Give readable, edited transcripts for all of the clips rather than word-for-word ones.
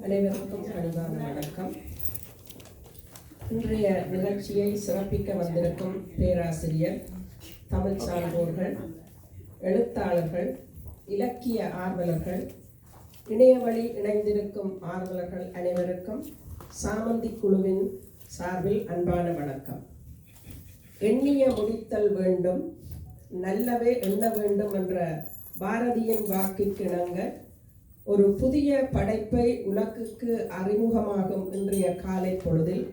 அனைவருக்கும் பணிவான வணக்கம். இன்றைய நிகழ்ச்சியை சிறப்பிக்க வந்திருக்கும் பேராசிரியர், தமிழ் சார்ந்தோர்கள், எழுத்தாளர்கள், இலக்கிய ஆர்வலர்கள், இணையவழி இணைந்திருக்கும் ஆர்வலர்கள் அனைவருக்கும் சாமந்தி குழுவின் சார்பில் அன்பான வணக்கம். எண்ணிய முடித்தல் வேண்டும், நல்லவே எண்ண வேண்டும் என்ற பாரதியின் வாக்கிற்கு இணங்க ஒரு புதிய படைப்பை உலகுக்கு அறிமுகமாகும் இன்றைய காலை பொழுதில்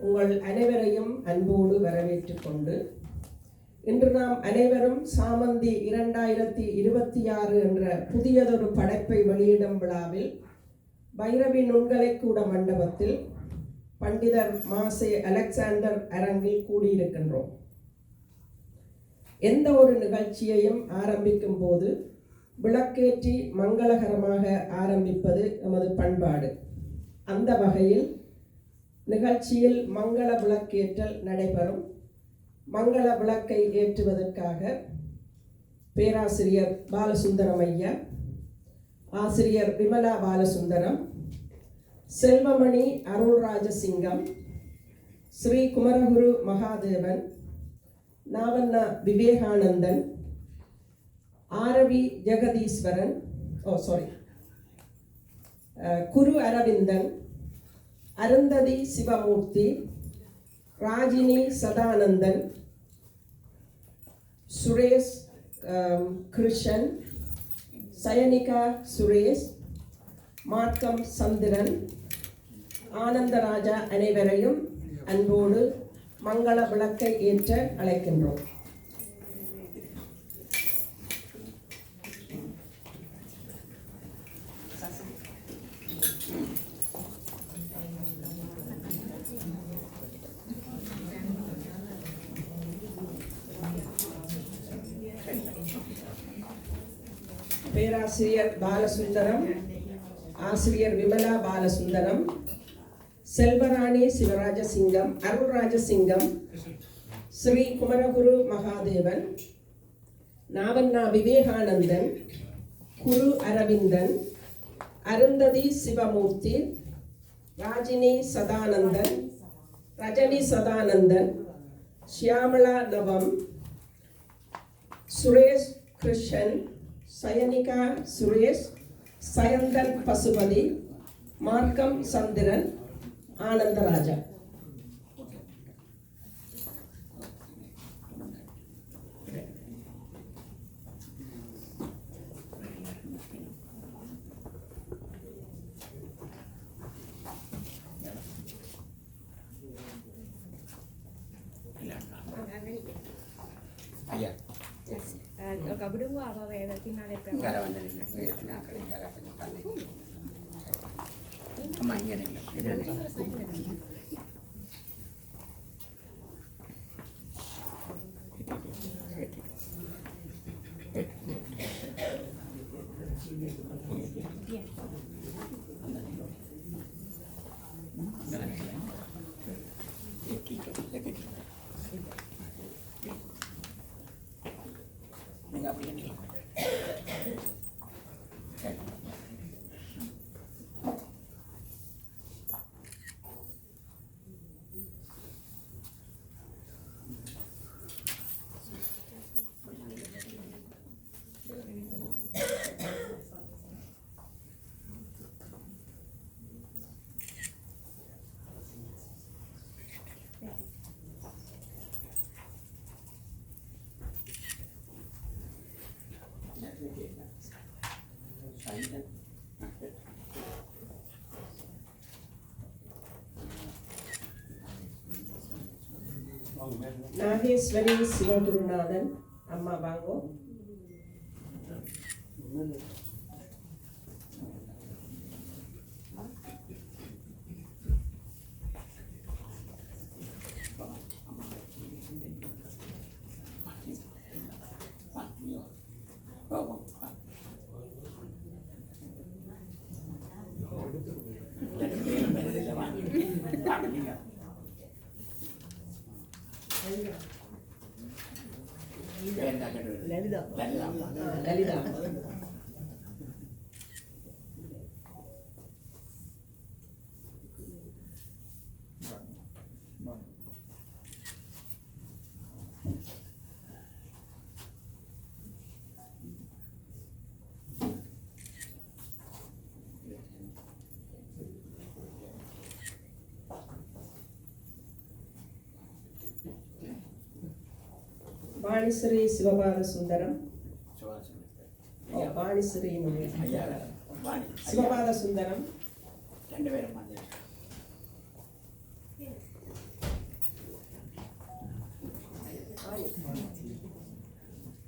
உங்கள் அனைவரையும் அன்போடு வரவேற்றுக் கொண்டு இன்று நாம் அனைவரும் சாமந்தி 2026 என்ற புதியதொரு படைப்பை வெளியிடும் விழாவில் பைரவி நுண்கலைக்கூட மண்டபத்தில் பண்டிதர் மாசே அலெக்சாண்டர் அரங்கில் கூடியிருக்கின்றோம். எந்த ஒரு நிகழ்ச்சியையும் ஆரம்பிக்கும் போது விளக்கேற்றி மங்களகரமாக ஆரம்பிப்பது நமது பண்பாடு. அந்த வகையில் நிகழ்ச்சியில் மங்கள விளக்கேற்றல் நடைபெறும். மங்கள விளக்கை ஏற்றுவதற்காக பேராசிரியர் பாலசுந்தரம் ஐயா, ஆசிரியர் விமலா பாலசுந்தரம், செல்வமணி அருள்ராஜசிங்கம், ஸ்ரீ குமரகுரு மகாதேவன், நாவண்ணா விவேகானந்தன், ஆரவி ஜெகதீஸ்வரன், குரு அரவிந்தன், அருந்ததி சிவமூர்த்தி, ராஜினி சதானந்தன், சுரேஷ் கிருஷ்ணன், சயனிகா சுரேஷ், மார்க்கம் சந்திரன், ஆனந்தராஜா அனைவரையும் அன்போடு மங்கள விளக்கை ஏற்ற அழைக்கின்றோம். பேராசிரியர் பாலசுந்தரம், ஆசிரியர் விமலா பாலசுந்தரம், செல்வராணி சிவராஜசிங்கம், அருள்ராஜசிங்கம், ஸ்ரீ குமரகுரு மகாதேவன், நாவண்ணா விவேகானந்தன், குரு அரவிந்தன், அருந்ததி சிவமூர்த்தி, ராஜினி சதானந்தன், ரஜனி சதானந்தன், ஷியாமலா நவம், சுரேஷ் கிருஷ்ணன், சயனிகா சுரேஷ், சயந்தன் பசுபதி, மார்க்கம் சந்திரன், Anandaraja. Kabudung apa ya berarti nalar berapa? Enggak ada wanda nih, enggak ada penyukaan. Kemanya nih, ini nih. Enggak punya nih. Nageswari Sivagurunathan அம்மா வாங்கோ. லலிதா. லலிதா. வாணிஸ்ரீ சிவபாத சுந்தரம் சுவாசம் வாணிஸ்ரீனுடைய ஐயா வாணி சிவபாத சுந்தரம் 2 பேரும் வந்து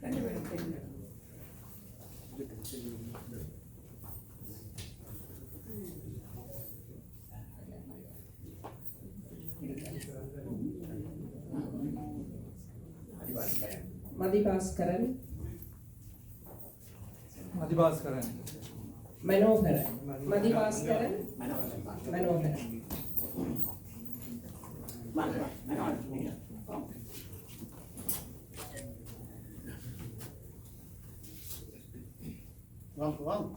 ரெண்டு பேரும் மதிபாஸ்கரன் மதிபாஸ்கரன் மனோகரன் மதிபாஸ்கரன் மனோகரன் வாங்க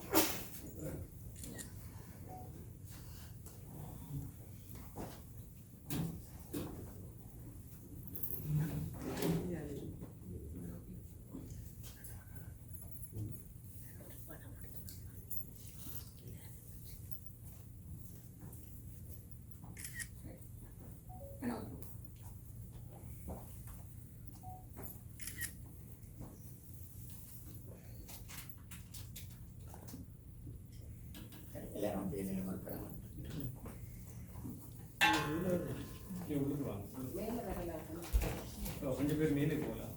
எல்லாரும் பேசி மறுக்கிறாங்க உள்ளுக்கு வாங்க கொஞ்சம் பேர் மேலே போகலாம்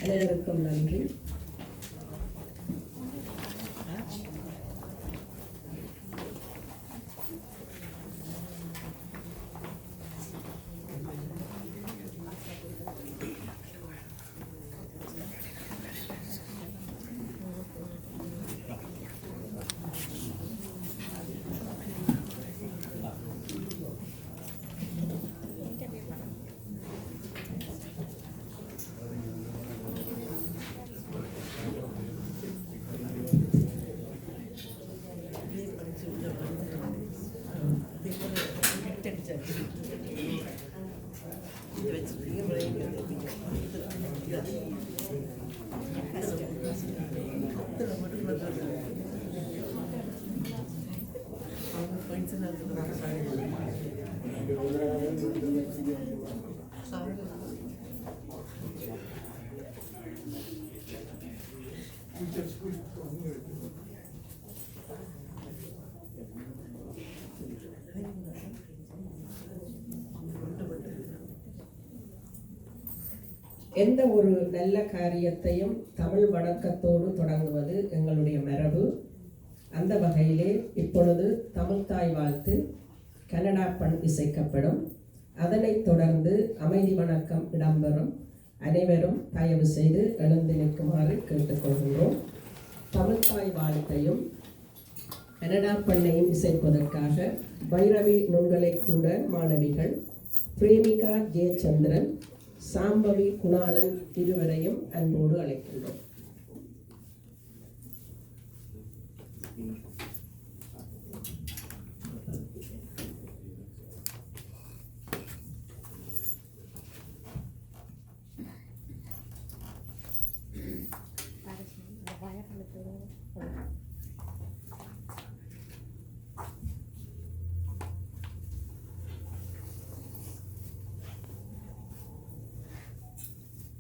அனைவருக்கும் நன்றி. எந்த ஒரு நல்ல காரியத்தையும் தமிழ் வணக்கத்தோடு தொடங்குவது எங்களுடைய மரபு. அந்த வகையிலே இப்பொழுது தமிழ்த்தாய் வாழ்த்து கனடா பண் இசைக்கப்படும். அதனைத் தொடர்ந்து அமைதி வணக்கம் இடம்பெறும். அனைவரும் தயவு செய்து எழுந்து நிற்குமாறு கேட்டுக்கொள்கின்றோம். தமிழ்த்தாய் வாழ்த்தையும் கனடா பண்ணையும் இசைப்பதற்காக பைரவி நுண்கலை கூட மாணவிகள் பிரேமிகா ஜெயச்சந்திரன், சாம்பவி குணாளன் இருவரையும் அன்போடு அழைக்கின்றோம்.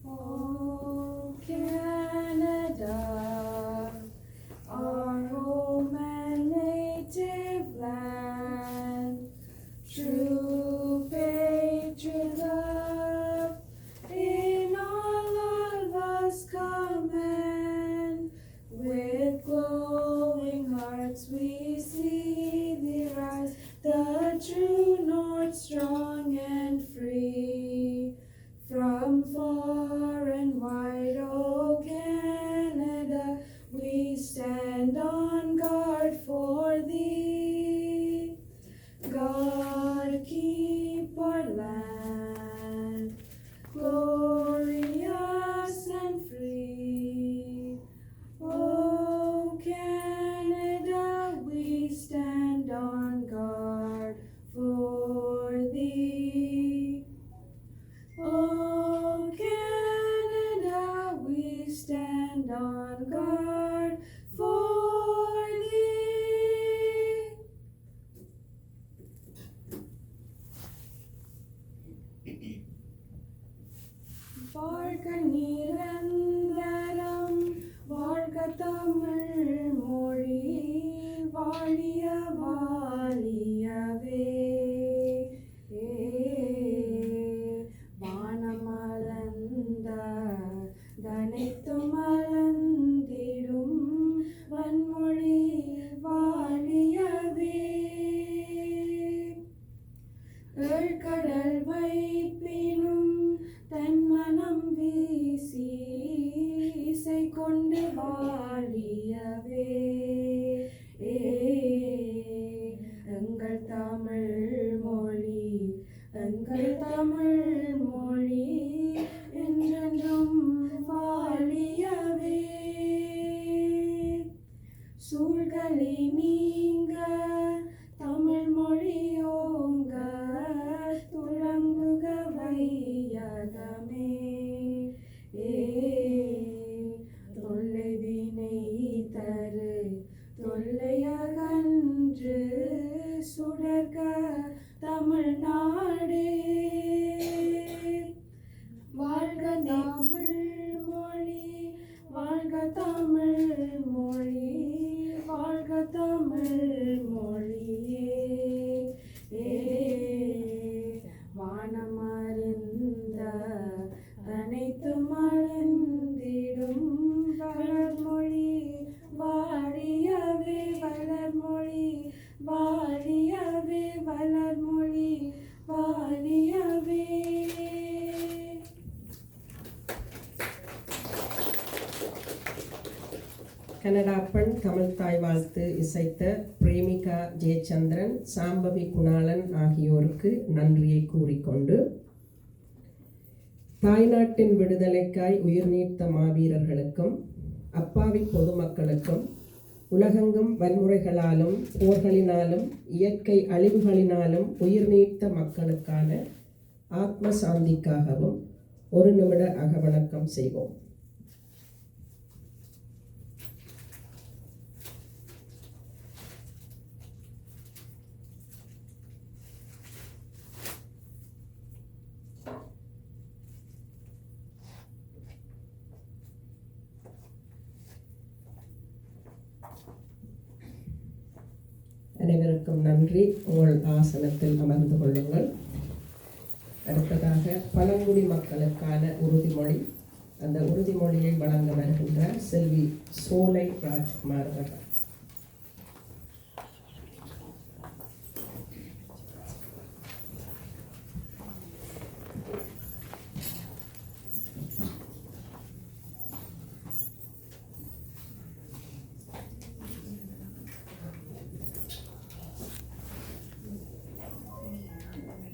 Oh, Canada, our home கண்ணீரந்தரம் வாழ்க தமிழ் மொழி வாழிய வாழியவே. வானமளந்த தனைத்து மலர்ந்திடும் வன்மொழி வாழியவே. ஏழ்கடல் வைப்பினும் தன்மனம் வீசி இசை கொண்டு வாழியவே. எங்கள் தமிழ் மொழி எங்கள் தமிழ் மொழி என்றென்றும் வாழியவே. சூழ்களை நீங்க தமிழ் மொழியோங்க துலங்குக வையகமே. தொல்லைவினை தரு தொல்லையகன்று சுடர்க தமிழ்நாடே. வாழ்க தமிழ் மொழி வாழ்க தமிழ் மொழி வாழ்க தமிழ் மொழியே. வானமறிந்த அனைத்து மறந்திடும் வளர்மொழி வாழியவே. வளர்மொழி வாழியவே. வளர்மொழி வாழியவே. கனடா பெண் தமிழ்த்தாய் வாழ்த்து இசைத்த பிரேமிகா ஜெயச்சந்திரன், சாம்பவி குணாளன் ஆகியோருக்கு நன்றியை கூறிக்கொண்டு, தாய்நாட்டின் விடுதலைக்காய் உயிர் நீத்த மாவீரர்களுக்கும் அப்பாவி பொதுமக்களுக்கும் உலகெங்கும் வன்முறைகளாலும் போர்களினாலும் இயற்கை அழிவுகளினாலும் உயிர் நீத்த மக்களுக்கான ஆத்ம சாந்திக்காகவும் ஒரு நிமிட அகவணக்கம் செய்வோம். அனைவருக்கும் நன்றி. உங்கள் ஆசனத்தில் அமர்ந்து கொள்ளுங்கள். அடுத்ததாக பழங்குடி மக்களுக்கான உறுதிமொழி. அந்த உறுதிமொழியை வழங்க வருகின்ற செல்வி சோலை ராஜ்குமார் அவர்கள்.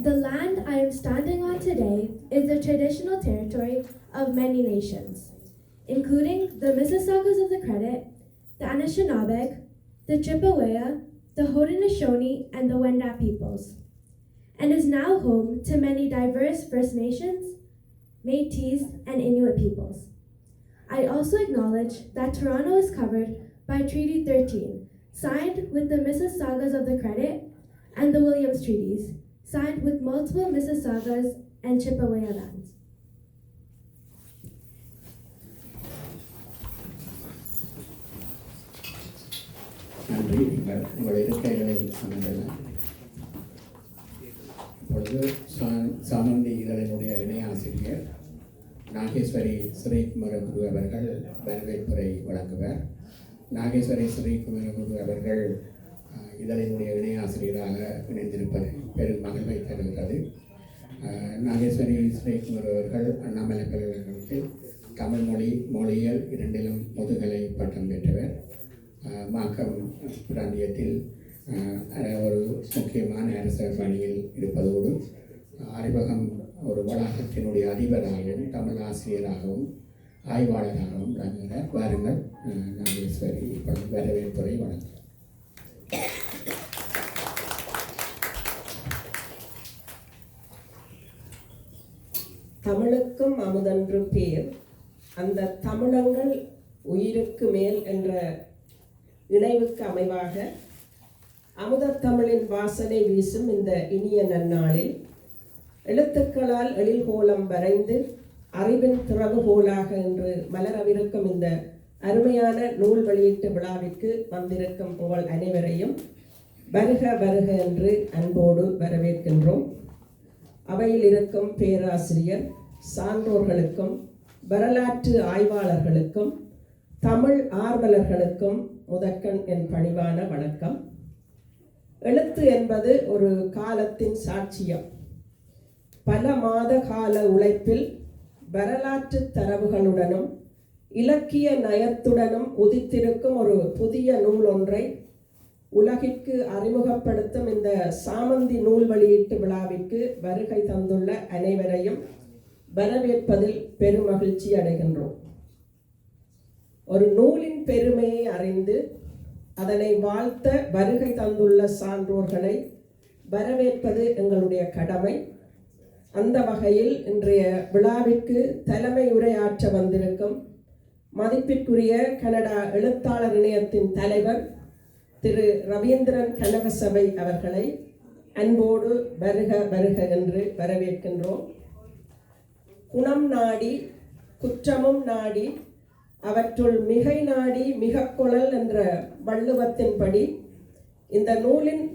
The land I am standing on today is the traditional territory of many nations, including the Mississaugas of the Credit, the Anishinaabeg, the Chippewa, the Haudenosaunee, and the Wendat peoples, and is now home to many diverse First Nations, Métis, and Inuit peoples. I also acknowledge that Toronto is covered by Treaty 13, signed with the Mississaugas of the Credit, and the Williams Treaties, signed with multiple Mississaugas and Chippewa lands. நன்றி. உங்கள் இருக்கைகளை அமர்ந்தன. இப்பொழுது சாமந்தி இதழினுடைய இணை ஆசிரியர் நாகேஸ்வரி ஸ்ரீகுமர குரு அவர்கள் வரவேற்புரை வழங்குவார். நாகேஸ்வரி ஸ்ரீகுமர குரு அவர்கள் இதழினுடைய இணை ஆசிரியராக இணைந்திருப்பது பெரும் மகிழ்வை தருகிறது. நாகேஸ்வரி ஸ்ரீகுமர் அவர்கள் அண்ணாமலை பல்கலைக்கழகத்தில் தமிழ் மொழி மொழியியல் இரண்டிலும் முதுகலை பட்டம் பெற்றவர். மாக்கம் பிராந்தியத்தில் ஒரு முக்கியமான அரச பணியில் இருப்பதோடு அறிவகம் ஒரு வளாகத்தினுடைய அதிபராகவும் தமிழ் ஆசிரியராகவும் ஆய்வாளராகவும் விளங்குகிறார். வாருங்கள், நாகேஸ்வரி வரவேற்புரை வழங்குகிறார். தமிழுக்கும் அமுதென்று பேர், அந்த தமிழங்கள் உயிருக்கு மேல் என்ற இணைவுக்கு அமைவாக அமுதத்தமிழின் வாசனை வீசும் இந்த இனிய நன்னாளில் எழுத்துக்களால் எழில்கோலம் வரைந்து அறிவின் திறவுகோலாக என்று மலரவிருக்கும் இந்த அருமையான நூல் வெளியீட்டு விழாவிற்கு வந்திருக்கும் உங்கள் அனைவரையும் வருக வருக என்று அன்போடு வரவேற்கின்றோம். அவையில் இருக்கும் பேராசிரியர், சான்றோர்களுக்கும், வரலாற்று ஆய்வாளர்களுக்கும், தமிழ் ஆர்வலர்களுக்கும் முதற்கண் என் பணிவான வணக்கம். எழுத்து என்பது ஒரு காலத்தின் சாட்சியம். பல மாத கால உழைப்பில் வரலாற்று தரவுகளுடனும் இலக்கிய நயத்துடனும் உதித்திருக்கும் ஒரு புதிய நூல் ஒன்றை உலகிற்கு அறிமுகப்படுத்தும் இந்த சாமந்தி நூல் வெளியீட்டு விழாவிற்கு வருகை தந்துள்ள அனைவரையும் வரவேற்பதில் பெருமகிழ்ச்சி அடைகின்றோம். ஒரு நூலின் பெருமையை அறிந்து அதனை வாழ்த்த வருகை தந்துள்ள சான்றோர்களை வரவேற்பது எங்களுடைய கடமை. அந்த வகையில் இன்றைய விழாவிற்கு தலைமை உரையாற்ற வந்திருக்கும் மதிப்பிற்குரிய கனடா எழுத்தாளர் இணையத்தின் தலைவர் திரு ரவீந்திரன் கனகசபை அவர்களை அன்போடு வருக வருக என்று வரவேற்கின்றோம். குணம் நாடி குற்றமும் நாடி அவற்றுள் மிகை நாடி மிக கொளல் என்ற வள்ளுவத்தின்படி இந்த நூலின்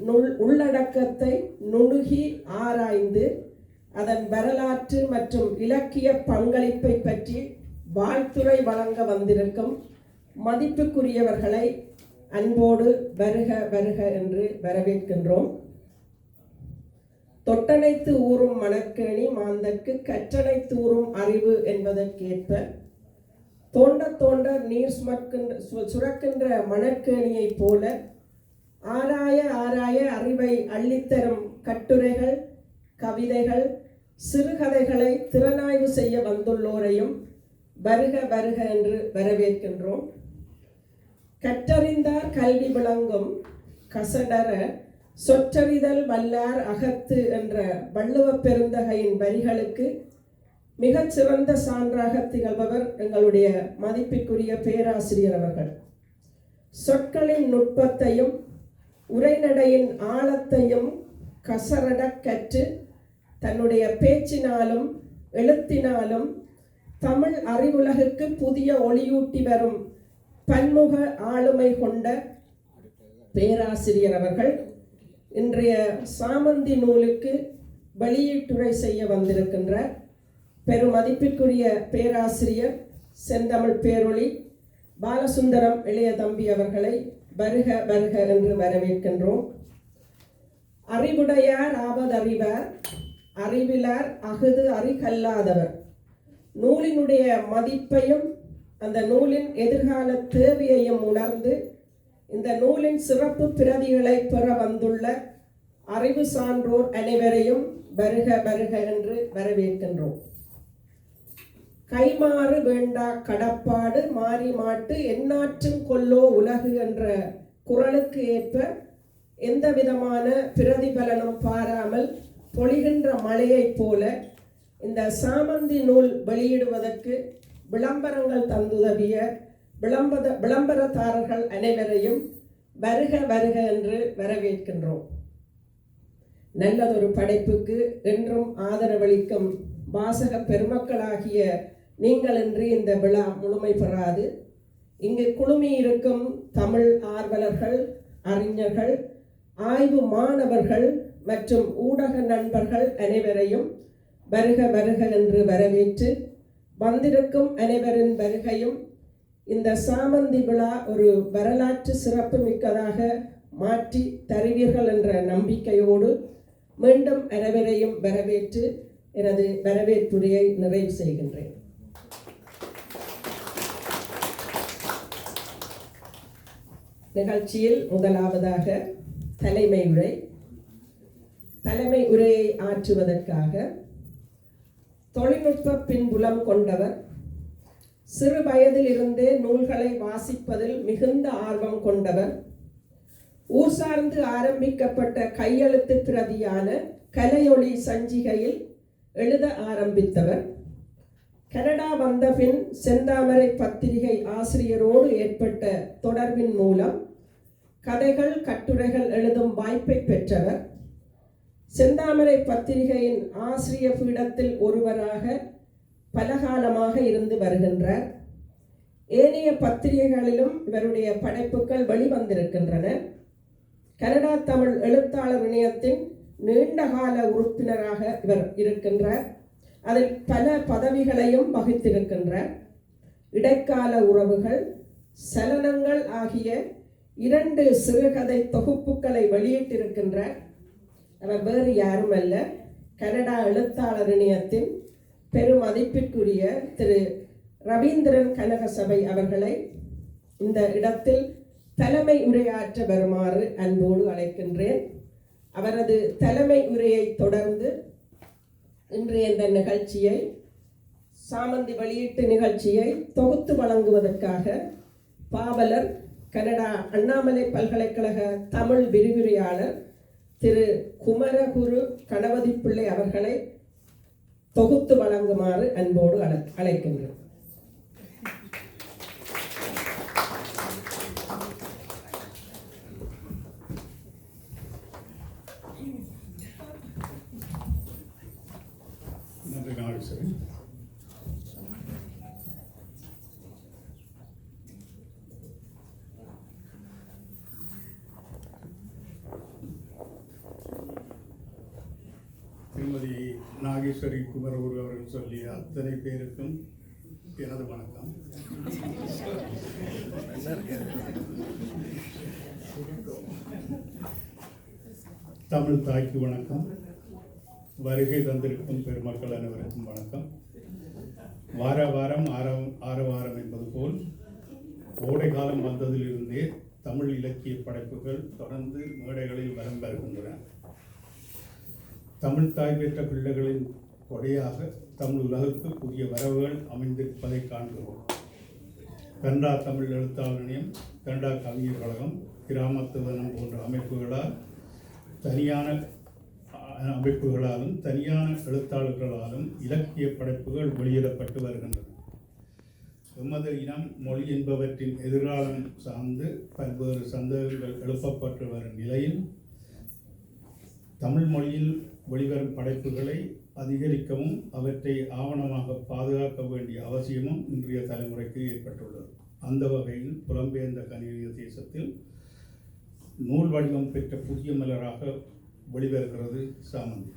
உள்ளடக்கத்தை நுணுகி ஆராய்ந்து அதன் வரலாற்று மற்றும் இலக்கிய பங்களிப்பை பற்றி வாழ்த்துரை வழங்க வந்திருக்கும் மதிப்புக்குரியவர்களை அன்போடு வருக வருக என்று வரவேற்கின்றோம். தொட்டனைத்து ஊறும் மணற்கேணி மாந்தற்கு கற்றனை தூறும் அறிவு என்பதற்கேற்ப தோண்ட தோண்ட நீர் சுரக்கின்ற மணற்கேணியை போல ஆராய ஆராய அறிவை அள்ளித்தரும் கட்டுரைகள், கவிதைகள், சிறுகதைகளை திறனாய்வு செய்ய வந்துள்ளோரையும் வருக வருக என்று வரவேற்கின்றோம். கற்றறிந்தார் கல்வி விளங்கும் கசடர சொற்றறிதல் வல்லார் அகத்து என்ற வள்ளுவ பெருந்தகையின் வரிகளுக்கு மிகச் சிறந்த சான்றாக திகழ்பவர் எங்களுடைய மதிப்பிற்குரிய பேராசிரியர் அவர்கள். சொற்களின் நுட்பத்தையும் உரைநடையின் ஆழத்தையும் கசரட கற்று தன்னுடைய பேச்சினாலும் எழுத்தினாலும் தமிழ் அறிவுலகுக்கு புதிய ஒளியூட்டி வரும் பன்முக ஆளுமை கொண்ட பேராசிரியர் அவர்கள் இன்றைய சாமந்தி நூலுக்கு வெளியீட்டுரை செய்ய வந்திருக்கின்றார். பெருமதிப்பிற்குரிய பேராசிரியர் செந்தமிழ் பேரொளி பாலசுந்தரம் இளைய தம்பி அவர்களை வருக வருக என்று வரவேற்கின்றோம். அறிவுடையார் ஆவதறிவார், அறிவிலார் அகுது அறிகல்லாதவர். நூலினுடைய மதிப்பையும் அந்த நூலின் எதிர்கால தேவையையும் உணர்ந்து இந்த நூலின் சிறப்பு பிரதிகளை பெற வந்துள்ள அறிவு சான்றோர் அனைவரையும் வருக வருக என்று வரவேற்கின்றோம். கைமாறு வேண்டா கடப்பாடு மாறி மாட்டு எந்நாற்றும் கொல்லோ உலகு என்ற குறளுக்கு ஏற்ப எந்த விதமான பிரதிபலனும் பாராமல் பொழிகின்ற மழையைப் போல இந்த சாமந்தி நூல் வெளியிடுவதற்கு விளம்பரங்கள் தந்துதவிய விளம்பரதாரர்கள் அனைவரையும் வருக வருக என்று வரவேற்கின்றோம். நல்லதொரு படைப்புக்கு என்றும் ஆதரவளிக்கும் வாசக பெருமக்களாகிய நீங்களின்றி இந்த விழா முழுமை பெறாது. இங்கு குழுமி இருக்கும் தமிழ் ஆர்வலர்கள், அறிஞர்கள், ஆய்வு மாணவர்கள் மற்றும் ஊடக நண்பர்கள் அனைவரையும் வருக வருக என்று வரவேற்று வந்திருக்கும் அனைவரின் வருகையும் இந்த சாமந்தி விழா ஒரு வரலாற்று சிறப்பு மிக்கதாக மாற்றி தருவீர்கள் என்ற நம்பிக்கையோடு மீண்டும் அனைவரையும் வரவேற்று எனது வரவேற்புரையை நிறைவு செய்கின்றேன். நிகழ்ச்சியில் முதலாவதாக தலைமை உரை. தலைமை உரையை ஆற்றுவதற்காக தொழில்நுட்ப பின்புலம் கொண்டவர், சிறு வயதில் இருந்தே நூல்களை வாசிப்பதில் மிகுந்த ஆர்வம் கொண்டவர், ஊர் சார்ந்து ஆரம்பிக்கப்பட்ட கையெழுத்து பிரதியான கலையொளி சஞ்சிகையில் எழுத ஆரம்பித்தவர், கனடா வந்த பின் செந்தாமரை பத்திரிகை ஆசிரியரோடு ஏற்பட்ட தொடர்பின் மூலம் கதைகள், கட்டுரைகள் எழுதும் வாய்ப்பை பெற்றவர், செந்தாமரை பத்திரிகையின் ஆசிரிய பீடத்தில் ஒருவராக பலகாலமாக இருந்து வருகின்றார். ஏனைய பத்திரிகைகளிலும் இவருடைய படைப்புகள் வெளிவந்திருக்கின்றன. கனடா தமிழ் எழுத்தாளர் இணையத்தின் நீண்டகால உறுப்பினராக இவர் இருக்கின்றார். அதில் பல பதவிகளையும் வகித்திருக்கின்றார். இடைக்கால உறவுகள், சலனங்கள் ஆகிய 2 சிறுகதை தொகுப்புகளை வெளியிட்டிருக்கின்றார். அவர் வேறு யாரும் அல்ல, கனடா எழுத்தாளர் இணையத்தின் பெருமதிப்பிற்குரிய திரு ரவீந்திரன் கனகசபை அவர்களை இந்த இடத்தில் தலைமை உரையாற்ற வருமாறு அன்போடு அழைக்கின்றேன். அவரது தலைமை உரையை தொடர்ந்து இன்றைய இந்த நிகழ்ச்சியை, சாமந்தி வெளியீட்டு நிகழ்ச்சியை தொகுத்து வழங்குவதற்காக பாவலர், கனடா அண்ணாமலை பல்கலைக்கழக தமிழ் விரிவுரையாளர் திரு குமரகுரு கணபதி பிள்ளை அவர்களை தொகுத்து வழங்குமாறு அன்போடு அழைக்கின்றேன். நன்றி நாகேஸ்வரி. திருமதி நாகேஸ்வரி குமரகுரு அவர்கள் சொல்லிய அத்தனை பேருக்கும் எனது வணக்கம். தமிழ் தாய்க்கு வணக்கம். வருகை தந்திருக்கும் பெருமக்கள் அனைவருக்கும் வணக்கம். வார வாரம் ஆரவாரம் என்பது போல் கோடை காலம் வந்ததிலிருந்தே தமிழ் இலக்கிய படைப்புகள் தொடர்ந்து மேடைகளில் வலம் வருகின்றன. தமிழ் தாய் பெற்ற பிள்ளைகளின் கொடையாக தமிழ் உலகுக்கு புதிய வரவுகள் அமைந்திருப்பதை காண்கிறோம். கனடா தமிழ் எழுத்தாளர் இணையம், கனடா கவிஞர் கழகம், கிராமத்து வனம் போன்ற அமைப்புகளாலும் தனியான எழுத்தாளர்களாலும் இலக்கிய படைப்புகள் வெளியிடப்பட்டு வருகின்றன. எமது இனம், மொழி என்பவற்றின் எதிர்காலம் சார்ந்து பல்வேறு சந்தேகங்கள் எழுப்பப்பட்டு வரும் நிலையில் தமிழ் மொழியில் வெளிவரும் படைப்புகளை அதிகரிக்கவும் அவற்றை ஆவணமாக பாதுகாக்க வேண்டிய அவசியமும் இன்றைய தலைமுறைக்கு ஏற்பட்டுள்ளது. அந்த வகையில் புலம்பெயர்ந்த கனடிய தேசத்தில் நூல் வடிவம் பெற்ற புதிய மலராக வெளிவருகிறது சாமந்தி.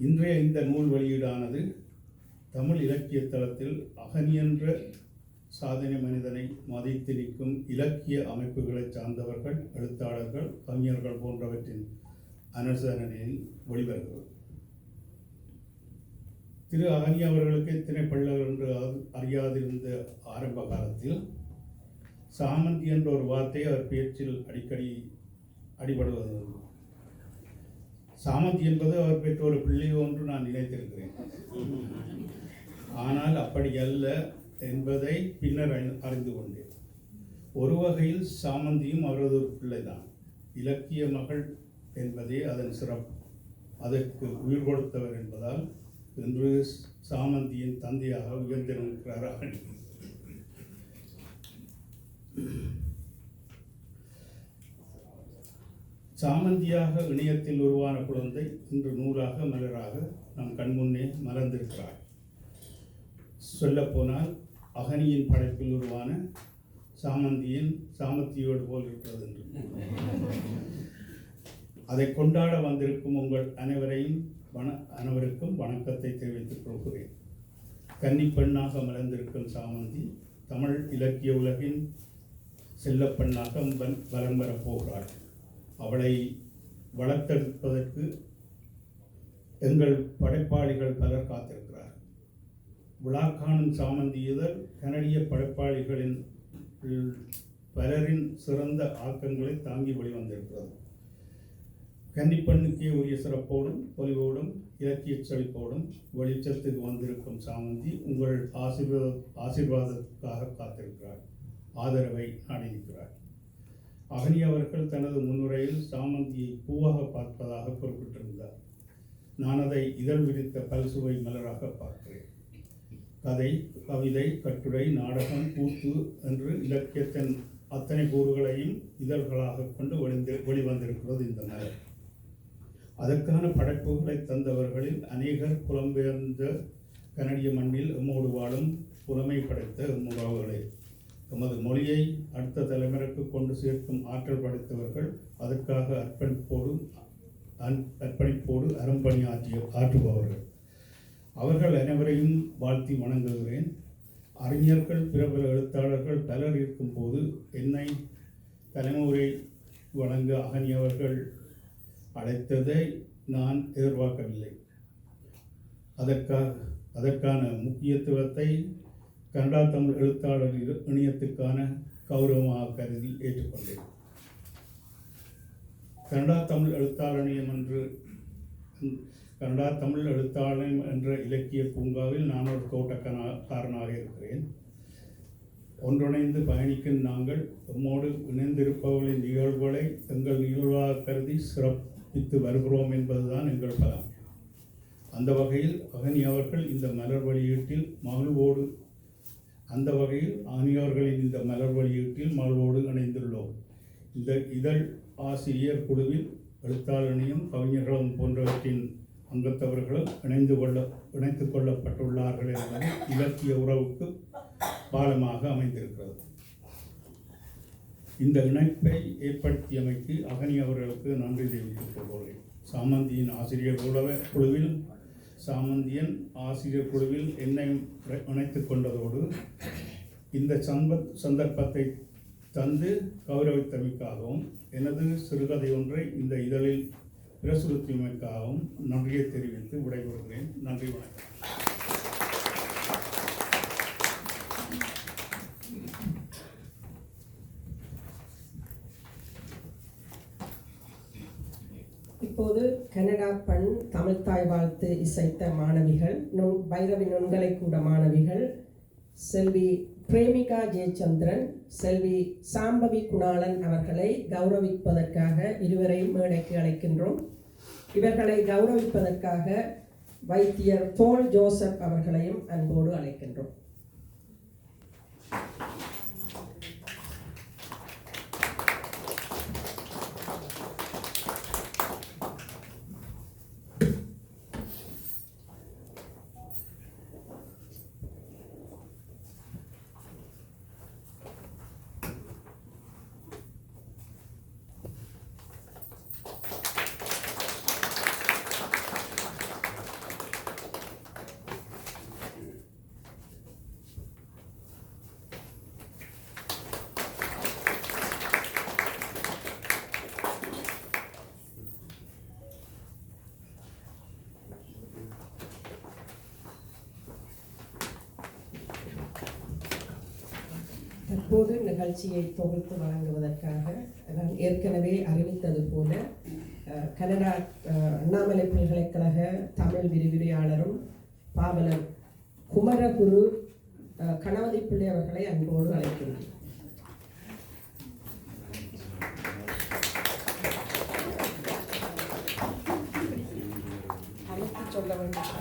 இன்றைய இந்த நூல் வெளியீடானது தமிழ் இலக்கிய தளத்தில் அகனி என்ற சாதனை மனிதனை மதித்து நிற்கும் இலக்கிய அமைப்புகளை சார்ந்தவர்கள், எழுத்தாளர்கள், கவிஞர்கள் போன்றவற்றின் அனுசரணையில் வெளிவருகிறது. திரு அகனி அவர்களுக்கு திணைப்பள்ளர் என்று அறியாதிருந்த ஆரம்ப காலத்தில் சாமந்தி என்ற ஒரு வார்த்தை அவர் பேச்சில் அடிக்கடி அடிபடுவது. சாமந்தி என்பது அவர் பெற்ற ஒரு பிள்ளை ஒன்று நான் நினைத்திருக்கிறேன். ஆனால் அப்படி அல்ல என்பதை பின்னர் அறிந்து கொண்டேன். ஒரு வகையில் சாமந்தியும் அவரது ஒரு பிள்ளைதான். இலக்கிய மகள் என்பதே அதன் சிறப்பு. அதற்கு உயிர் கொடுத்தவர் என்பதால் இன்று சாமந்தியின் தந்தையாக உயர்ந்திருக்கிறார். சாமந்தியாக இணையத்தில் உருவான குழந்தை இன்று நூலாக மலராக நம் கண்முன்னே மலர்ந்திருக்கிறார். சொல்லப்போனால் அகனியின் படைப்பில் உருவான சாமந்தியோடு போல் இருக்கிறது என்று அதை கொண்டாட வந்திருக்கும் உங்கள் அனைவருக்கும் வணக்கத்தை தெரிவித்துக் கொள்கிறேன். கன்னிப்பெண்ணாக மலர்ந்திருக்கும் சாமந்தி தமிழ் இலக்கிய உலகின் செல்லப்பெண்ணாக வலம் வரப் போகிறாள். அவளை வளர்த்தெடுப்பதற்கு எங்கள் படைப்பாளிகள் பலர் காத்திருக்கிறார். விழா காணும் சாமந்தி இதழ் கனடிய படைப்பாளிகளின் பலரின் சிறந்த ஆக்கங்களை தாங்கி வெளிவந்திருக்கிறது. கன்னிப்பெண்ணுக்கே உரிய சிறப்போடும் பொலிவோடும் இலக்கிய செழிப்போடும் வெளிச்சத்துக்கு வந்திருக்கும் சாமந்தி உங்கள் ஆசீர்வாதத்துக்காக காத்திருக்கிறார். ஆதரவை நாடியிருக்கிறார். அகனி அவர்கள் தனது முன்னுரையில் சாமந்தியை பூவாக பார்ப்பதாக குறிப்பிட்டிருந்தார். நான் அதை இதழ் விரித்த பல்சுவை மலராக பார்க்கிறேன். கதை, கவிதை, கட்டுரை, நாடகம், கூத்து என்று இலக்கியத்தின் அத்தனை கூறுகளையும் இதழ்களாக கொண்டு வெளிவந்திருக்கிறது இந்த மலர். அதற்கான படைப்புகளை தந்தவர்களில் அநேகர் புலம்பெயர்ந்த கனடிய மண்ணில் எம்மோடு வாழும் புலமை படைத்த உறவுகளே. எமது மொழியை அடுத்த தலைமுறைக்கு கொண்டு சேர்க்கும் ஆற்றல் படைத்தவர்கள், அதற்காக அர்ப்பணிப்போடு அரும்பணி ஆற்றுபவர்கள். அவர்கள் அனைவரையும் வாழ்த்தி வணங்குகிறேன். அறிஞர்கள், பிரபல எழுத்தாளர்கள் பலர் இருக்கும்போது என்னை தலைமுறை வழங்க அகனியவர்கள் அழைத்ததை நான் எதிர்பார்க்கவில்லை. அதற்கான முக்கியத்துவத்தை கனடா தமிழ் எழுத்தாளர் இணையத்துக்கான கௌரவமாக கருதி ஏற்றுக்கொண்டேன். கனடா தமிழ் எழுத்தாளர் என்ற இலக்கிய பூங்காவில் நான் ஒரு தோட்டக்காரனாக இருக்கிறேன். ஒன்றிணைந்து பயணிக்கும் நாங்கள் நம்மோடு இணைந்திருப்பவர்களின் நிகழ்வுகளை எங்கள் நிகழ்வாக கருதி சிறப்பித்து வருகிறோம் என்பதுதான் எங்கள் பலம். அந்த வகையில் அகனி அவர்கள் இந்த மலர் வெளியீட்டில் மகிழ்வோடு மகிழ்வோடு இணைந்துள்ளோம். இந்த இதழ் ஆசிரியர் குழுவில் எழுத்தாளனையும் கவிஞர்களும் போன்றவற்றின் அங்கத்தவர்களும் இணைத்து கொள்ளப்பட்டுள்ளார்கள் என்பது இலக்கிய உறவுக்கு பாலமாக அமைந்திருக்கிறது. இந்த இணைப்பை ஏற்படுத்தியமைக்கு அகனி அவர்களுக்கு நன்றி தெரிவித்துக் கொள்கிறேன். சாமந்தியின் ஆசிரியர் குழுவில் என்னை இணைத்துக் கொண்டதோடு இந்த சந்தர்ப்பத்தை தந்து கௌரவித்தமைக்காகவும் எனது சிறுகதை ஒன்றை இந்த இதழில் பிரசுரித்தமைக்காகவும் நன்றியை தெரிவித்து விடைபெறுகிறேன். நன்றி, வணக்கம். இப்போது கனடா பண் தமிழ்த்தாய் வாழ்த்து இசைத்த மாணவிகள், பைரவி நுண்கலை கூட மாணவிகள் செல்வி பிரேமிகா ஜெயச்சந்திரன், செல்வி சாம்பவி குணாளன் அவர்களை கௌரவிப்பதற்காக இருவரையும் மேடைக்கு அழைக்கின்றோம். இவர்களை கௌரவிப்பதற்காக வைத்தியர் போல் ஜோசப் அவர்களையும் அன்போடு அழைக்கின்றோம். தற்போது நிகழ்ச்சியை தொகுத்து வழங்குவதற்காக நான் ஏற்கனவே அறிவித்தது போல கனடா அண்ணாமலை பல்கலைக்கழக தமிழ் விரிவுரையாளரும் பாவலர் குமரகுரு கணவதி பிள்ளை அவர்களை அன்போடு அழைக்கின்றேன். அழைத்து சொல்ல வேண்டும்.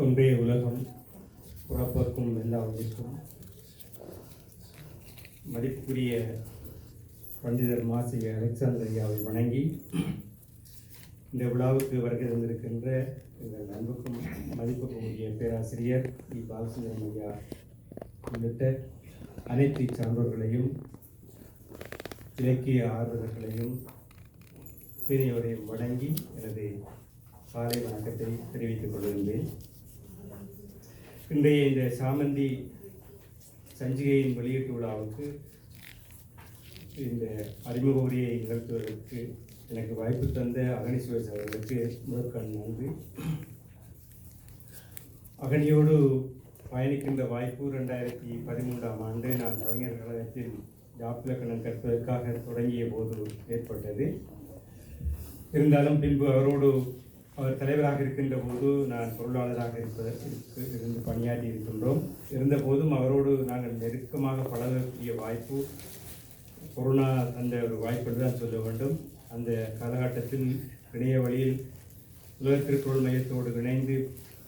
ஒன்றைய உலகம் புறப்போக்கும் எல்லா உயிர்க்கும் மதிப்புக்குரிய பண்டிதர் மாசி அலெக்சாந்தர் ஐயாவை வணங்கி இந்த விழாவுக்கு வருகை தந்திருக்கின்ற எங்கள் அன்புக்கும் மதிப்புக்கும் உரிய பேராசிரியர் டி பாலசுந்தரம் ஐயா உள்ளிட்ட அனைத்து சான்றோர்களையும் இலக்கிய ஆர்வலர்களையும் பெரியவரையும் வணங்கி எனது காலை வணக்கத்தை தெரிவித்துக் கொள்கின்றேன். இன்றைய இந்த சாமந்தி சஞ்சிகையின் வெளியீட்டு விழாவுக்கு இந்த அறிமுக உரையை நிகழ்த்துவதற்கு எனக்கு வாய்ப்பு தந்த அகனி சுரேஷ் அவர்களுக்கு முதற்கண் நன்றி. அகனியோடு பயணிக்கின்ற வாய்ப்பு 2013ஆம் ஆண்டு நான் கவிஞர் கழகத்தில் யாப்பிலக்கணம் கற்பதற்காக தொடங்கிய போது ஏற்பட்டது. இருந்தாலும் பின்பு அவர் தலைவராக இருக்கின்ற போது நான் பொருளாளராக இருந்து பணியாற்றி இருக்கின்றோம். இருந்தபோதும் அவரோடு நாங்கள் நெருக்கமாக பழகக்கூடிய வாய்ப்பு கொரோனா தந்த ஒரு வாய்ப்பு தான் சொல்ல வேண்டும். அந்த காலகட்டத்தில் இணைய வழியில் உலக திருக்குறள் மையத்தோடு இணைந்து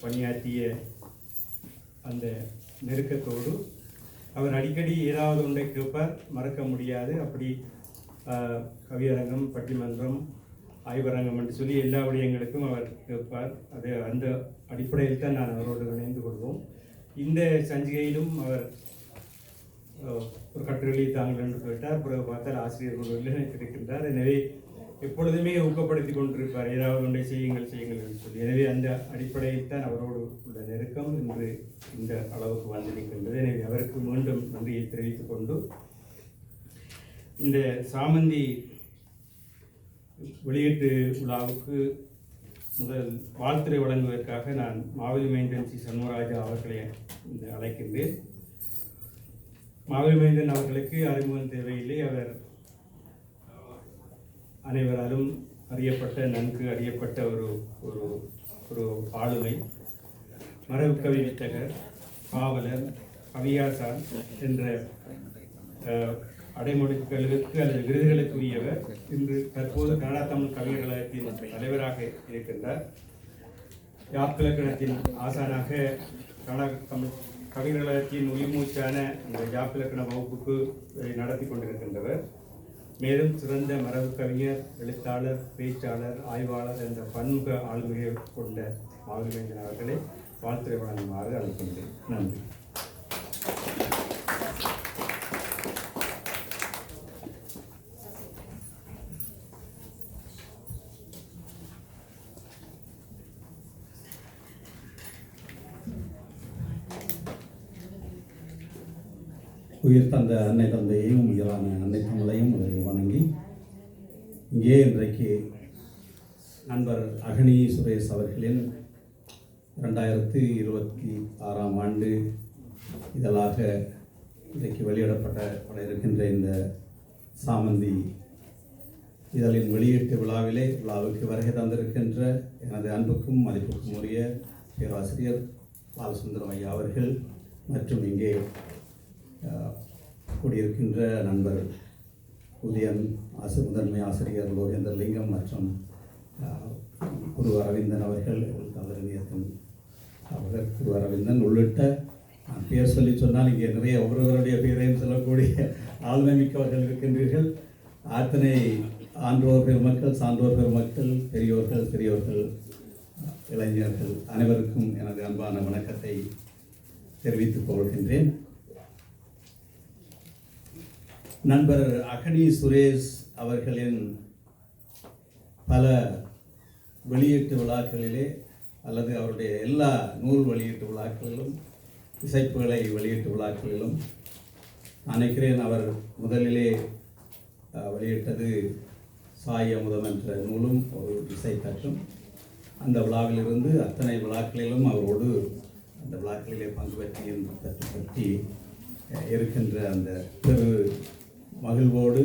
பணியாற்றிய அந்த நெருக்கத்தோடு அவர் அடிக்கடி ஏதாவது ஒன்றை கேட்பார், மறக்க முடியாது. அப்படி கவியரங்கம், பட்டிமன்றம், ஆய்வரங்கம் என்று சொல்லி எல்லா விடயங்களுக்கும் அவர் கேட்பார். அது அந்த அடிப்படையில் தான் நான் அவரோடு இணைந்து கொள்வோம். இந்த சஞ்சிகையிலும் அவர் ஒரு கட்டுரை தாங்கள் என்று கேட்டார். பிறகு பார்த்தால் ஆசிரியர்கள் நினைத்திருக்கின்றார். எனவே எப்பொழுதுமே ஊக்கப்படுத்தி கொண்டிருப்பார், ஏதாவது ஒன்றை செய்யுங்கள் என்று சொல்லி. எனவே அந்த அடிப்படையில் தான் அவரோடு உள்ள நெருக்கம் இன்று இந்த அளவுக்கு வந்திருக்கின்றது. எனவே அவருக்கு மீண்டும் நன்றியை தெரிவித்துக் கொண்டு இந்த சாமந்தி வெளியீட்டு விழாவுக்கு முதல் வாழ்த்துறை வழங்குவதற்காக நான் மாவெளி மைந்தன் சி சண்முகராஜா அவர்களை அழைக்கின்றேன். மாவெளி மைந்தன் அவர்களுக்கு அறிமுகம் தேவையில்லை. அவர் அனைவராலும் நன்கு அறியப்பட்ட ஒரு ஆளுமை, மரபு கவி வித்தகர், பாவலர், கவியாசான் என்ற அடைமொழிகளுக்கு அல்லது விருதுகளுக்குரியவர். இன்று தற்போது கனடா தமிழ் கவிஞர் கழகத்தின் தலைவராக இருக்கின்றார். யாப்பிலக்கணத்தின் ஆசானாக கனடா தமிழ் கவிஞர் கழகத்தின் உயிர்மூச்சான அந்த யாப்பிலக்கண வகுப்புக்கு நடத்தி கொண்டிருக்கின்றவர். மேலும் சிறந்த மரபு கவிஞர், எழுத்தாளர், பேச்சாளர், ஆய்வாளர் என்ற பன்முக ஆளுமையை கொண்ட மாவெளி மைந்தன் அவர்களை வாழ்த்துறை வழங்குமாறு அழைக்கின்றேன். நன்றி. உயிர் தந்த அன்னை தந்தையையும் உயிரான அன்னை தமிழையும் அவரை வணங்கி, இங்கே இன்றைக்கு நண்பர் அகனி சுரேஷ் அவர்களின் 2026 ஆண்டு இதழாக இன்றைக்கு வெளியிடப்பட இருக்கின்ற இந்த சாமந்தி இதழின் வெளியீட்டு விழாவுக்கு வருகை தந்திருக்கின்ற எனது அன்புக்கும் மதிப்புக்கும் உரிய பேராசிரியர் பாலசுந்தரம் ஐயா அவர்கள் மற்றும் இங்கே கூடியிருக்கின்ற நண்பர் உதயன் முதன்மை ஆசிரியர் லோகேந்தர் லிங்கம் மற்றும் குரு அரவிந்தன் அவர்கள், குரு அரவிந்தன் உள்ளிட்ட பேர் சொல்லி சொன்னால் இங்கே நிறைய ஒவ்வொருவருடைய பேரையும் சொல்லக்கூடிய ஆளுமை மிக்கவர்கள் இருக்கின்றீர்கள். அத்தனை ஆன்றோர் பெருமக்கள், சான்றோர் பெருமக்கள், பெரியோர்கள், இளைஞர்கள் அனைவருக்கும் எனது அன்பான வணக்கத்தை தெரிவித்துக் கொள்கின்றேன். நண்பர் அகனி சுரேஷ் அவர்களின் பல வெளியீட்டு விழாக்களிலே அல்லது அவருடைய எல்லா நூல் வெளியீட்டு விழாக்களிலும், இசைப்புகளை வெளியீட்டு விழாக்களிலும் நினைக்கிறேன் அவர் முதலிலே வெளியிட்டது சாய் அமுதம் என்ற நூலும் ஒரு இசைத்தட்டும். அந்த விழாவிலிருந்து அத்தனை விழாக்களிலும் அவரோடு அந்த விழாக்களிலே பங்கு பற்றி இருக்கின்ற அந்த பெரு மகிழ்வோடு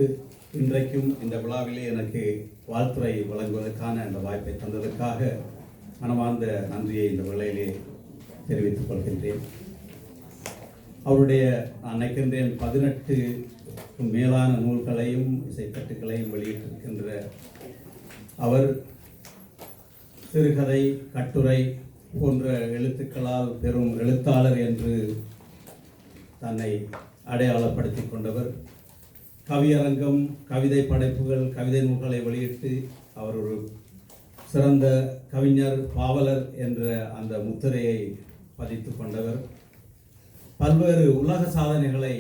இன்றைக்கும் இந்த விழாவிலே எனக்கு வாழ்த்துறை வழங்குவதற்கான அந்த வாய்ப்பை தந்ததற்காக மனமார்ந்த நன்றியை இந்த வேளையிலே தெரிவித்துக் கொள்கின்றேன். அவருடைய நான் நினைக்கின்றேன் 18 மேலான நூல்களையும் இசைக்கட்டுகளையும் வெளியிட்டிருக்கின்ற அவர் சிறுகதை, கட்டுரை போன்ற எழுத்துக்களால் பெரும் எழுத்தாளர் என்று தன்னை அடையாளப்படுத்தி கொண்டவர். கவியரங்கம், கவிதை படைப்புகள், கவிதை நூல்களை வெளியிட்டு அவர் ஒரு சிறந்த கவிஞர், பாவலர் என்ற அந்த முத்திரையை பதித்து கொண்டவர். பல்வேறு உலக சாதனைகளை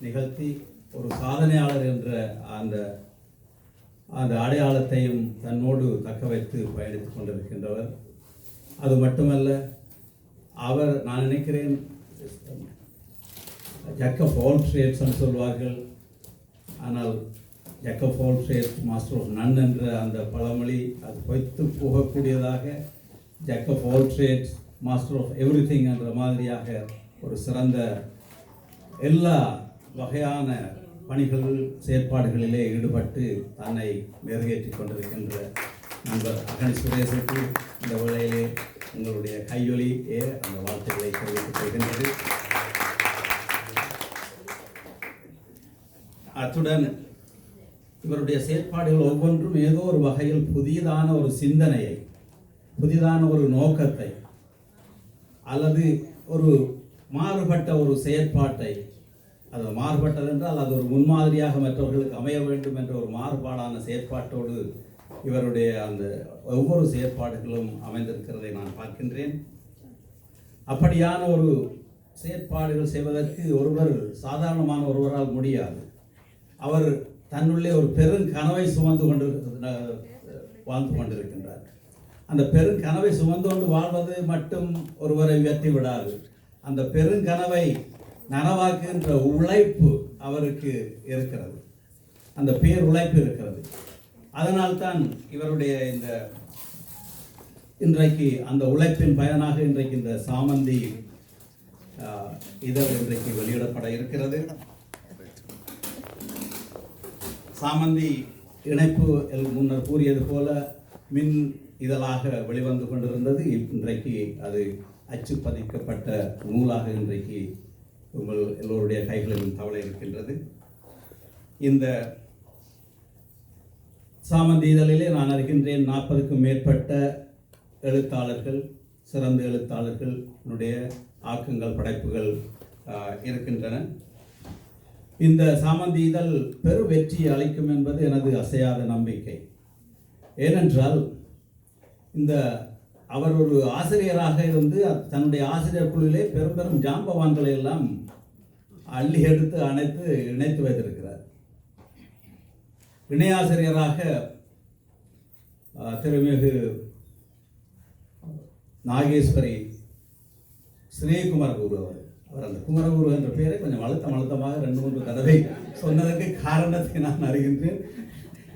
நிகழ்த்தி ஒரு சாதனையாளர் என்ற அந்த அடையாளத்தையும் தன்னோடு தக்க வைத்து பயணித்துக் கொண்டிருக்கின்றவர். அது மட்டுமல்ல, அவர் நான் நினைக்கிறேன் ஜாக் ஆஃப் ஆல் ட்ரேட்ஸ் என்று சொல்வார்கள். ஆனால் jack of all trades master of none என்ற அந்த பழமொழி அது பொய்த்து போகக்கூடியதாக jack of all trades master of everything என்ற மாதிரியாக ஒரு சிறந்த எல்லா வகையான பணிகள், செயற்பாடுகளிலே ஈடுபட்டு தன்னை மெருகேற்றிக் கொண்டிருக்கின்ற நண்பர் அகனி சுரேஷுக்கு இந்த வேளையிலே உங்களுடைய கையொலியே அந்த வாழ்த்துக்களை தெரிவித்துக் கொள்கின்றது. அத்துடன் இவருடைய செயற்பாடுகள் ஒவ்வொன்றும் ஏதோ ஒரு வகையில் புதியதான ஒரு சிந்தனையை புதிதான ஒரு நோக்கத்தை அல்லது ஒரு மாறுபட்ட ஒரு செயற்பாட்டை, அது மாறுபட்டது என்றால் அது ஒரு முன்மாதிரியாக மற்றவர்களுக்கு அமைய வேண்டும் என்ற ஒரு மாறுபாடான செயற்பாட்டோடு இவருடைய அந்த ஒவ்வொரு செயற்பாடுகளும் அமைந்திருக்கிறதை நான் பார்க்கின்றேன். அப்படியான ஒரு செயற்பாடுகள் செய்வதற்கு ஒருவர் சாதாரணமான ஒருவரால் முடியாது. அவர் தன்னுள்ளே ஒரு பெருங்கனவை வாழ்ந்து கொண்டிருக்கின்றார். அந்த பெருங்கனவை சுமந்து கொண்டு வாழ்வது மட்டும் ஒருவரை உயர்த்தி விடாது. அந்த பெருங்கனவை நனவாக்குகின்ற உழைப்பு அவருக்கு இருக்கிறது, அந்த பேர் உழைப்பு இருக்கிறது. அதனால்தான் இவருடைய இன்றைக்கு அந்த உழைப்பின் பயனாக இன்றைக்கு இந்த சாமந்தி இதழ் இன்றைக்கு வெளியிடப்பட இருக்கிறது. சாமந்தி இணைப்பு முன்னர் கூறியது போல மின் இதழாக வெளிவந்து கொண்டிருந்தது. இன்றைக்கு அது அச்சு பதிக்கப்பட்ட நூலாக இன்றைக்கு உங்கள் எல்லோருடைய கைகளிலும் தவளை இருக்கின்றது. இந்த சாமந்தி இதழிலே நான் அறிகின்றேன் 40க்கும் மேற்பட்ட எழுத்தாளர்கள், சிறந்த எழுத்தாளர்களுடைய ஆக்கங்கள், படைப்புகள் இருக்கின்றன. இந்த சாமந்தி இதழ் பெரு வெற்றியை அளிக்கும் என்பது எனது அசையாத நம்பிக்கை. ஏனென்றால் அவர் ஒரு ஆசிரியராக இருந்து தன்னுடைய ஆசிரியர் குழுவிலே பெரும் பெரும் ஜாம்பவான்களை எல்லாம் அள்ளி எடுத்து இணைத்து வைத்திருக்கிறார். இணையாசிரியராக திருமிகு நாகேஸ்வரி ஸ்ரீகுமரகுரு அவர் அந்த குமரகுரு என்ற பெயரை கொஞ்சம் அழுத்தமாக 2-3 தடவை சொன்னதற்கு காரணத்தை நான் அறிகின்றேன்.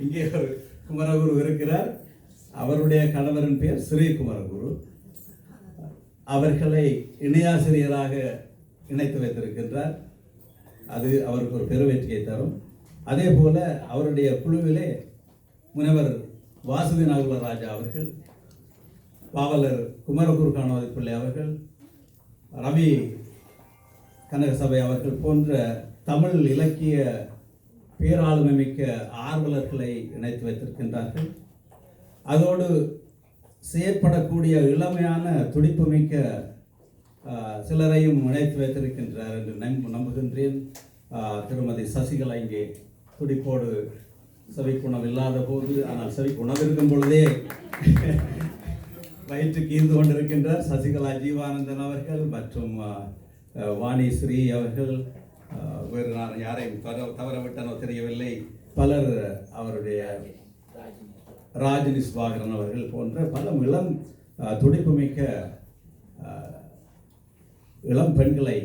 இங்கே ஒரு குமரகுரு இருக்கிறார். அவருடைய கணவரின் பெயர் ஸ்ரீகுமரகுரு. அவர்களை இணையாசிரியராக இணைத்து வைத்திருக்கின்றார். அது அவருக்கு ஒரு பெருவெற்றியை தரும். அதே போல அவருடைய குழுவிலே முனைவர் வாசுவி நாகுலராஜா அவர்கள், பாவலர் குமரகுரு காணவதி பிள்ளை அவர்கள், ரவி கனகசபை அவர்கள் போன்ற தமிழ் இலக்கிய பேராளுமை மிக்க ஆர்வலர்களை இணைத்து வைத்திருக்கின்றார்கள். அதோடு செயற்படக்கூடிய இளமையான துடிப்பு மிக்க சிலரையும் இணைத்து வைத்திருக்கின்றார் என்று நம்புகின்றேன். திருமதி சசிகலா இங்கே துடிப்போடு செவிக்குணவு இல்லாத போது, ஆனால் செவிக்குணவு இருக்கும் பொழுதே வயிற்றுக்கு ஈர்ந்து கொண்டிருக்கின்றார். சசிகலா ஜீவானந்தன் அவர்கள் மற்றும் வாணி ஸ்ரீ அவர்கள், வேறு நான் யாரையும் தவறவிட்டனோ தெரியவில்லை, பலர், அவருடைய ராஜினி சுபாகரன் அவர்கள் போன்ற பல இளம் துடிப்புமிக்க இளம் பெண்களை